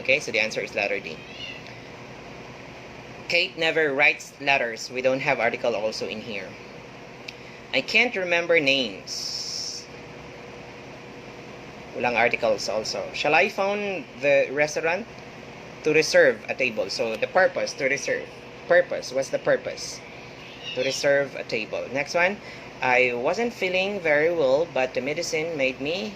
Okay, so the answer is letter D. Kate never writes letters. We don't have article also in here. I can't remember names. Walang articles also. Shall I phone the restaurant to reserve a table? So the purpose, to reserve. Purpose, what's the purpose? To reserve a table. Next one. I wasn't feeling very well, but the medicine made me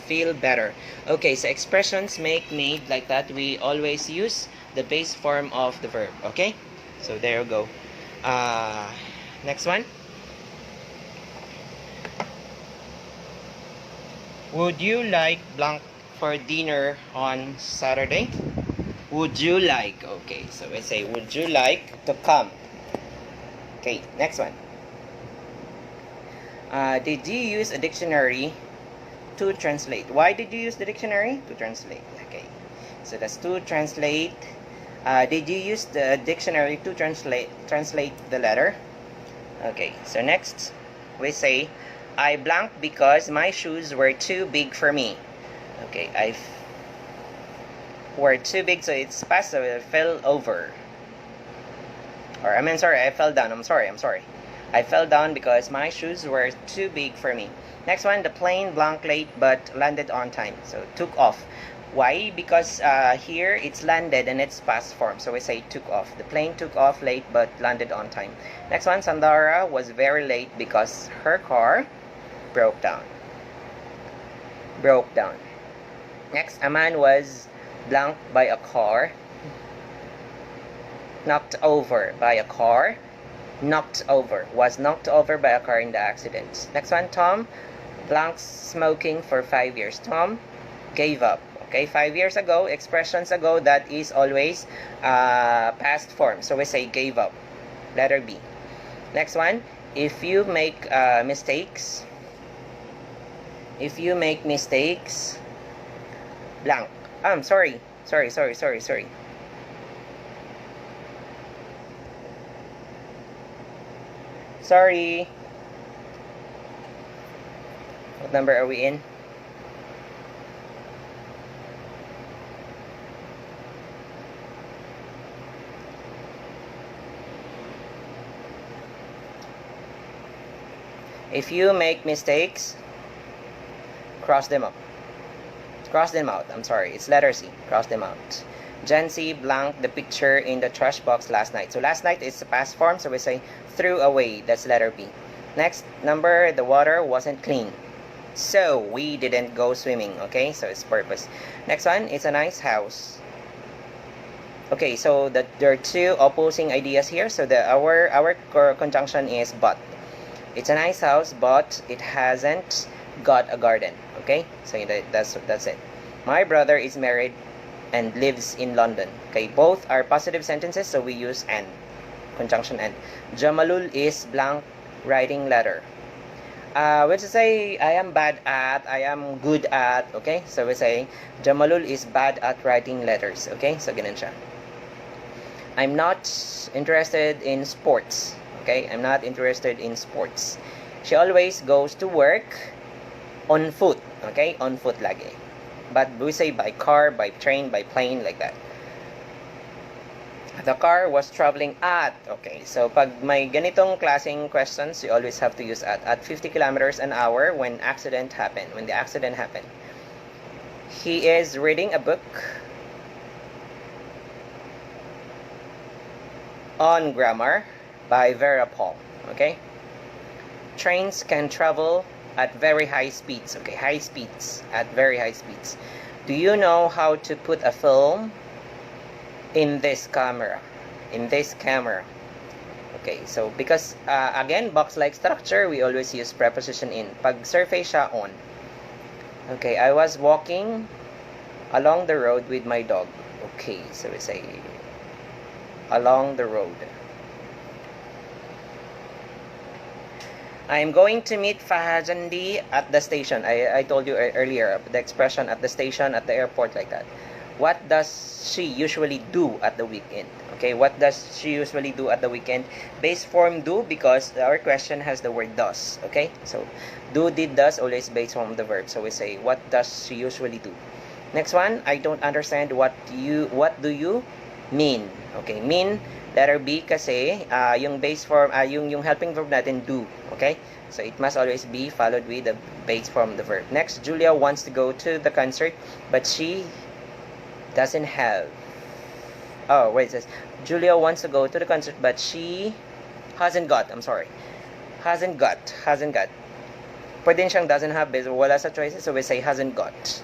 feel better. Okay, so expressions make made like that. We always use the base form of the verb. Okay, so there you go. Next one. Would you like blank for dinner on Saturday? Would you like? Okay, so we say, would you like to come? Okay, next one. Did you use a dictionary to translate? Why did you use the dictionary? To translate. Okay, so that's to translate. Did you use the dictionary to translate the letter? Okay, so next we say, I blanked because my shoes were too big for me. Okay, were too big, so it's past, so I fell over. Or I fell down. I'm sorry. I fell down because my shoes were too big for me. Next one, the plane blank late but landed on time. So took off. Why? Because here it's landed and it's past form. So we say took off. The plane took off late but landed on time. Next one, Sandara was very late because her car broke down. Next, a man was blanked by a car. Knocked over by a car. Was knocked over by a car in the accident. Next one, Tom blank smoking for 5 years. Tom gave up. Okay, 5 years ago, expressions ago, that is always past form. So we say gave up. Letter B. Next one, if you make mistakes, blank. I'm sorry. Sorry. What number are we in? If you make mistakes, cross them out. I'm sorry, it's letter C. Cross them out. Jancy blanked the picture in the trash box last night. So last night is the past form, so we say threw away. That's letter B. Next number, the water wasn't clean, so we didn't go swimming. Okay, so it's purpose. Next one, it's a nice house. Okay, so there are two opposing ideas here. So our conjunction is but. It's a nice house, but it hasn't got a garden. Okay, so that's it. My brother is married and lives in London. Okay, both are positive sentences, so we use and. Conjunction and. Jamalul is blank writing letter. We'll say I am bad at, I am good at. Okay, so we say Jamalul is bad at writing letters. Okay, so ganun siya. I'm not interested in sports. Okay, I'm not interested in sports. She always goes to work on foot. Okay, on foot lagi. But we say by car, by train, by plane, like that. The car was traveling at. Okay, so pag may ganitong klaseng questions, you always have to use at 50 kilometers an hour when the accident happened. He is reading a book on grammar by Vera Paul. Okay, trains can travel at very high speeds. Okay, at very high speeds. Do you know how to put a film in this camera? Okay, so because again, box-like structure, we always use preposition in. Pag surface siya, on. Okay, I was walking along the road with my dog. Okay, so we say along the road. I'm going to meet Fahajandi at the station. I told you earlier the expression at the station, at the airport, like that. What does she usually do at the weekend? Okay, what does she usually do at the weekend? Base form do, because our question has the word does. Okay, so do, did, does, always base form the verb. So we say, what does she usually do? Next one, I don't understand what do you mean. Okay, mean, letter B kasi yung base form, yung helping verb natin do. Okay? So it must always be followed with the base form of the verb. Next, Julia wants to go to the concert, but she doesn't have. Oh, wait, it says Julia wants to go to the concert, but she hasn't got. I'm sorry. Hasn't got. Pwede siyang doesn't have, wala sa choices, so we say hasn't got.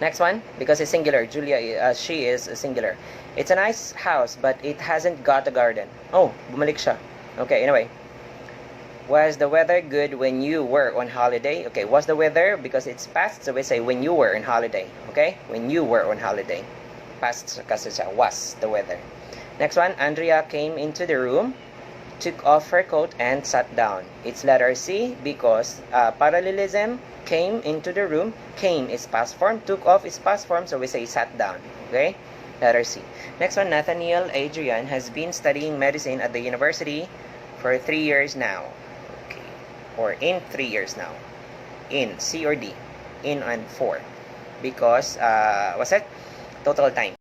Next one, because it's singular. Julia, she is singular. It's a nice house, but it hasn't got a garden. Oh, bumalik siya. Okay, anyway. Was the weather good when you were on holiday? Okay, was the weather, because it's past, so we say when you were on holiday. Okay, when you were on holiday. Past kasi siya, was the weather. Next one, Andrea came into the room, took off her coat, and sat down. It's letter C, because parallelism, came into the room, came is past form, took off is past form, so we say sat down. Okay? Letter C. Next one, Nathaniel Adrian has been studying medicine at the university for 3 years now. Okay. Or in 3 years now. In, C or D. In and for. Because, what's that? Total time.